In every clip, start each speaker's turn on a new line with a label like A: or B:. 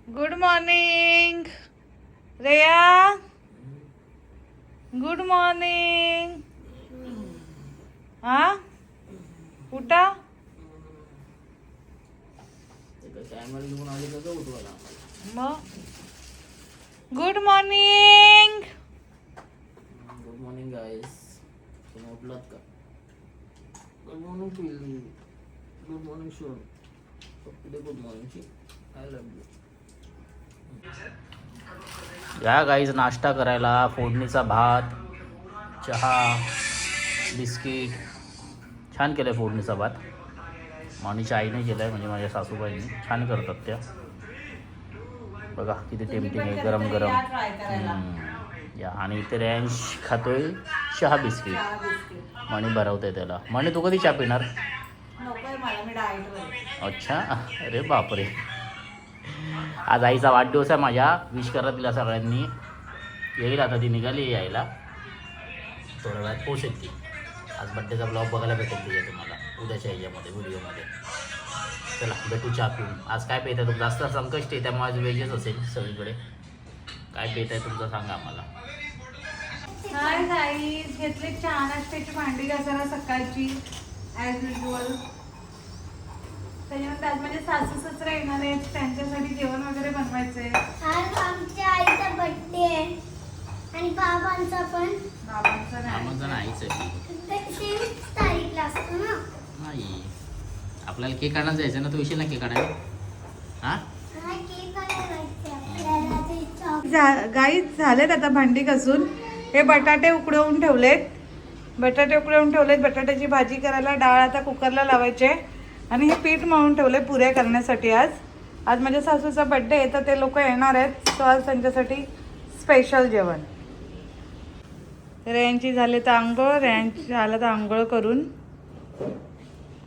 A: Good morning Reya. Good morning. हा उठा. मग good morning.
B: Good morning guys. तुम्ही उठलात का? गुड मॉर्निंग पिल्ली. Good morning Shon. Good morning. I love you. या गाईज नाश्ता करायला फोडणीचा भात, चहा, बिस्किट. छान केलं आहे फोडणीचा भात. माणीच्या आईने केलं आहे, म्हणजे माझ्या सासूबाईंनी. छान करतात त्या. बघा किती टेम्पटिंग आहे, गरम गरम. या आणि इथे रॅन्श खातोय चहा बिस्किट. मणी भरवते त्याला. मणी तू कधी चहा पिणार? अच्छा, अरे बापरे. आज आईचा वाढदिवस आहे माझ्या. विश करा तिला सगळ्यांनी. येईल आता, ती निघाली यायला. थोड्या वेळात पोहोचेल ती. आज बड्डेचा ब्लॉग बघायला भेटेल तुझ्या तुम्हाला उद्याच्या ह्याच्यामध्ये व्हिडिओमध्ये. चला भेटू चहा पिऊन. आज काय पेत आहे तुम्ही? जास्त संकष्ट आहे त्यामुळे आज वेगळेच असेल सगळीकडे. काय पेत आहे तुमचं सांगा आम्हाला.
A: हाय गाईज, घेतले चहा नाश्त्याची भांडी घासायला सकाळची ॲज युजल. त्याच्यानंतर आज माझे सासू सासरे येणार आहेत, त्यांच्यासाठी जेवण वगैरे बनवायचंय.
C: आज आमच्या आईचा बर्थडे आहे आणि बाबांचा पण.
A: बाबांचा
B: आमचं नाहीच आहे.
C: 23 तारीखला असतो ना.
B: नाही, आपल्याला केक आणायला जायचं ना. तू येशील ना केक आणायला? हां
C: केक आणायचा आपल्याला.
A: गाईज झालेत आता भांडी घासून. हे बटाटे उकडवून ठेवलेत. बटाट्याची भाजी करायला. डाळ आता कुकरला लावायचे. आणि हे पीठ मळून ठेवले पुऱ्या करण्यासाठी. आज माझ्या सासूचा बड्डे आहे तर ते लोक येणार आहेत. सो आज त्यांच्यासाठी स्पेशल जेवण. रेयांची झाले तर आंघोळ. रेयांची झालं तर आंघोळ करून.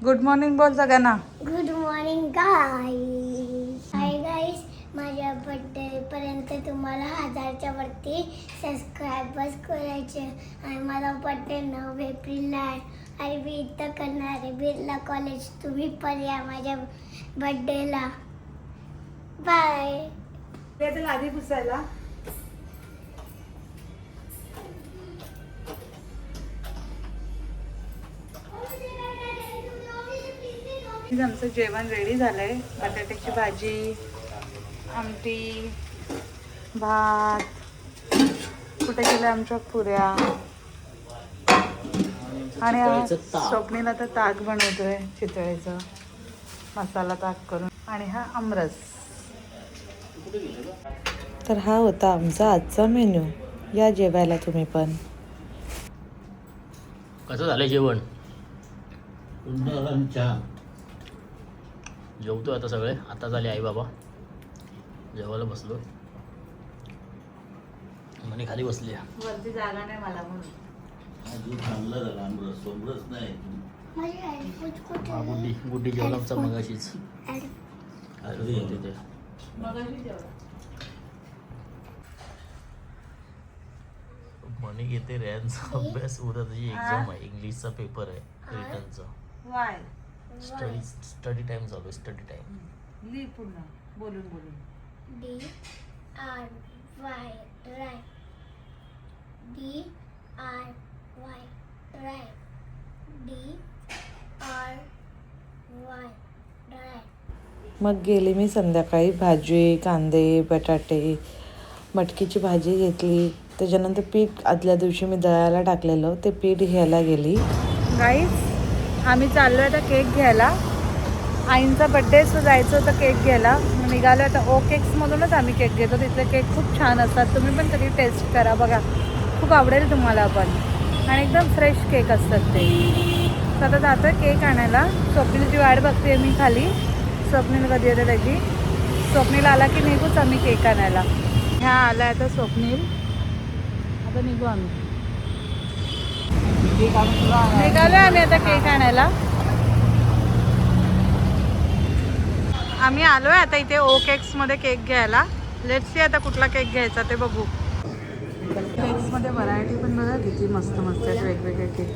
A: गुड मॉर्निंग बोल सगळ्यांना.
C: Good morning guys. Hi guys, माझ्या बर्थडे पर्यंत तुम्हाला 1000च्या वरती सबस्क्रायबर्स करायचे. आणि माझा बर्थडे 9 एप्रिलला आहे. आणि मी इथं करणार आहे बिर्ला कॉलेज. तुम्ही पण या माझ्या बर्थडेला. बाय.
A: ते आधी पुसायला. आमचं जेवण रेडी झालंय. बटाट्याची भाजी, आमटी, भात. कुठे गेल्या आमच्या पुऱ्या. आणि स्वप्नीला तर ताक बनवतोय चितळेचं मसाला ताक करून. आणि हा आमरस. तर हा होता आमचा आजचा मेन्यू. या जेवायला तुम्ही पण.
B: कसं झालं जेवण? जेवतोय आता सगळे. आता झाले आई बाबा. जेवायला बसलो. म्हणे खाली बसली.
A: वरती जागा नाही मला म्हणून.
B: गुड्डी जेवला आमचा मगाशीच. म्हणे घेते रॅनचा अभ्यास. उद्या त्याची एक्झाम आहे. इंग्लिशचा पेपर आहे रिटर्नचा.
A: वाय
B: स्टडी टाइम चालू आहे. Study time.
A: लिह पुन्हा बोलून बोलून.
C: DRY write. DRY write. DRY write.
A: मग गेली मी संध्याकाळी. भाजी, कांदे, बटाटे, मटकीची भाजी घेतली. त्याच्यानंतर पीठ आदल्या दिवशी मी दळायला टाकलेलं ते पीठ घ्यायला गेली. गाईज आम्ही चाललो आहे आता केक घ्यायला. आईंचा बड्डे जायचं होतं केक घ्यायला. निघालो आता. ओकेक्समधूनच आम्ही केक घेतो. तिथले केक खूप छान असतात. तुम्ही पण कधी टेस्ट करा बघा. खूप आवडेल तुम्हाला पण. आणि एकदम फ्रेश केक असतात ते. तर आता जातो आहे केक आणायला. स्वप्नीलची वाट बघते मी खाली. स्वप्नील कधी येते त्याची. स्वप्नील आला की निघूच आम्ही केक आणायला. ह्या आला आता स्वप्नील. आता निघू आम्ही. निघालो आम्ही आता केक आणायला. आम्ही आलोय आता इथे ओकेक्समध्ये केक घ्यायला. लेट्स सी आता कुठला केक घ्यायचा ते बघू. केक्समध्ये व्हरायटी पण बघा किती मस्त मस्त आहेत वेगवेगळे केक.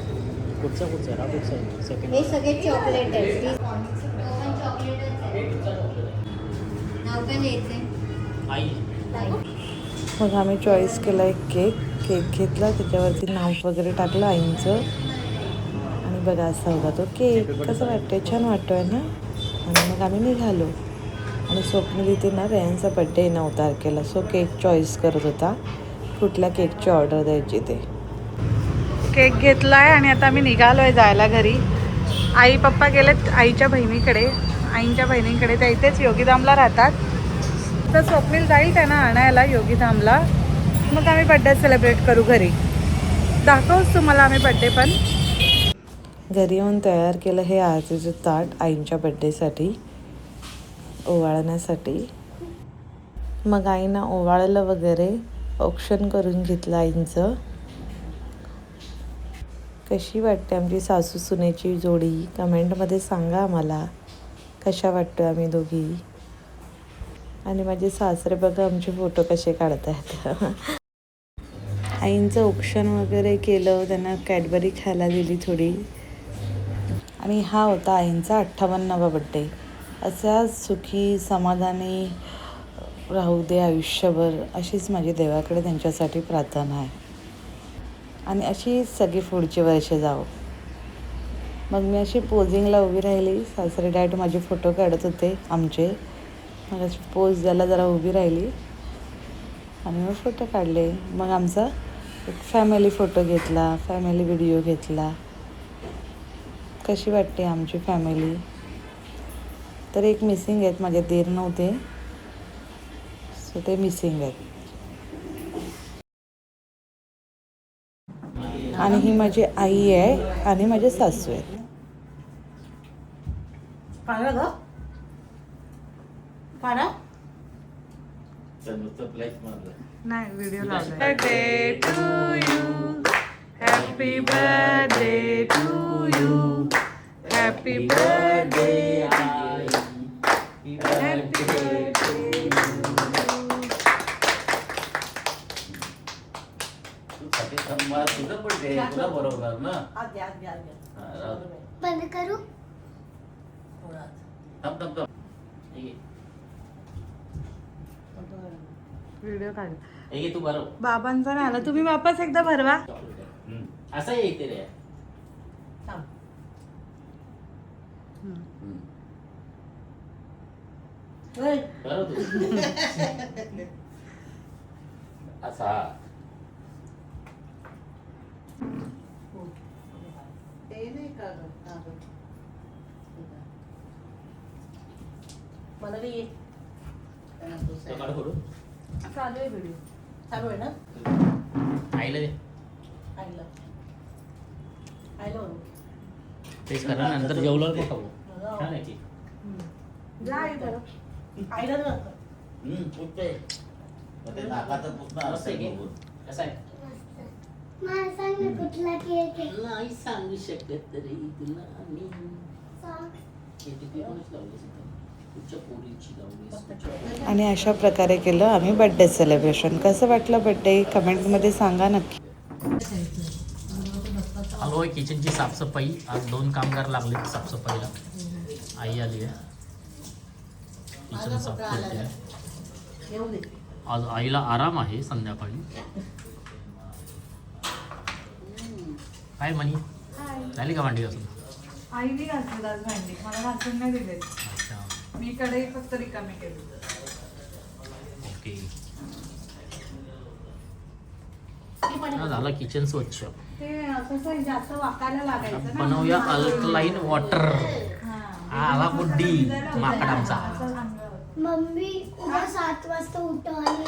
C: हे सगळे चॉकलेट आहेत. नाव काय लिहायचंय?
B: आई
A: मग आम्ही चॉईस केला एक केक घेतला, त्याच्यावरती नाव वगैरे टाकलं आईंचं. आणि बघा असा होता तो केक. कसं वाटतंय? छान वाटतोय ना. आणि मग आम्ही निघालो. आणि स्वप्नील इथे ना रेयांचा बड्डे आहे 9 तारखेला. सो केक चॉईस करत होता कुठल्या केकची ऑर्डर द्यायची ते. केक घेतलाय आणि आता आम्ही निघालोय जायला घरी. आई पप्पा गेलेत आईंच्या बहिणींकडे. त्या इथेच योगीधामला राहतात. तर स्वप्नील जाईल त्यांना आणायला योगीधामला. मग आम्ही बड्डे सेलिब्रेट करू घरी. दाखवूच तुम्हाला आम्ही बड्डे पण. घरी येऊन तयार केलं हे आरतीचं ताट आईंच्या बड्डेसाठी ओवाळण्यासाठी. मग आईनं ओवाळलं वगैरे, औक्षण करून घेतलं आईंचं. कशी वाटते आमची सासू सुनेची जोडी? कमेंटमध्ये सांगा आम्हाला कशा वाटतो आम्ही दोघी. आणि माझे सासरे बघा आमचे फोटो कसे काढतात. आईंचं औक्षण वगैरे केलं, त्यांना कॅडबरी खायला दिली थोडी. आणि हा होता आईंचा 58वा बड्डे. असा सुखी समाधानी राहू दे आयुष्यभर, अशीच माझी देवाकडे त्यांच्यासाठी प्रार्थना आहे. आणि अशीच सगळी पुढची वर्ष जावं. मग मी अशी पोजिंगला उभी राहिली. सासरे डॅड माझे फोटो काढत होते आमचे. मग अशी पोज द्यायला जरा उभी राहिली आणि मग फोटो काढले. मग आमचा एक फॅमिली फोटो घेतला, फॅमिली व्हिडिओ घेतला. कशी वाटते आमची फॅमिली? तर एक मिसिंग आहेत, माझे दीर नव्हते, सो ते मिसिंग आहेत. आणि ही माझी आई आहे आणि माझे सासू आहेत. नाही व्हिडिओ लावला. Birthday to you, happy birthday to you, happy birthday, happy birthday.
B: तुझं बर्थडे तुला बरोबर ना.
C: बंद करू.
A: व्हिडिओ काढ.
B: तू बरोबर
A: बाबांचा नाही आला, तुम्ही वापस एकदा भरवा.
B: असं येते रे. असा
D: मला बी ये.
A: चालू आहे व्हिडिओ.
D: चालू आहे ना.
B: आईला दे.
D: आईला आईला म्हणू.
B: तेच करा नंतर जेवलं मग खाऊ. छान आहे ती.
A: जा आई बरं.
D: आईला ना.
B: मस्त आहे की. कसं आहे?
C: मला सांग ना कुठला केक आहे.
B: नाही सांगू शकत तरी तुला आम्ही
C: सांग.
A: आणि अशा प्रकारे केलं आम्ही बड्डे सेलिब्रेशन. कसं वाटलं बड्डे? कमेंटमध्ये सांगा नक्की.
B: चालू आहे किचनची साफसफाई. आज 2 कामगार लागले साफसफाईला. आई आली आहे, किचन साफ करते.
D: येऊ दे.
B: आज आईला आराम आहे संध्याकाळी. काय म्हणी झाली का भांडी घासून?
A: आईने घासली आज भांडी, मला घासून नाही दिले.
B: अच्छा
A: मी कडे फक्त रिकामी केली.
B: ओके. झालं किचन स्वच्छ.
A: ते कसं जास्त वाकायला लागायचं ना.
B: बनवूया अल्कलाईन वॉटर. आला बुड्डी माकडांचा.
C: मम्मी उद्या 7 वाजता उठव आणि